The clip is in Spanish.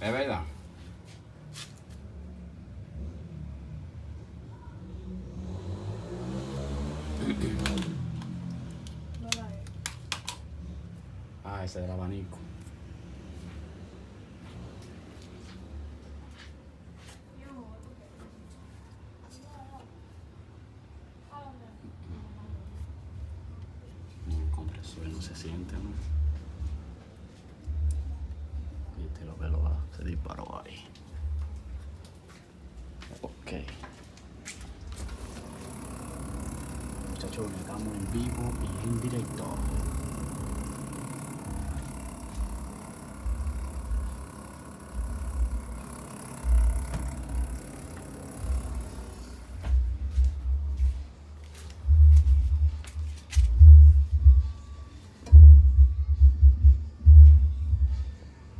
Es verdad. Ah, ese del abanico. No, compresor no se siente, ¿no? Viste lo que se disparó ahí. Ok. Muchachos, estamos en vivo y en directo.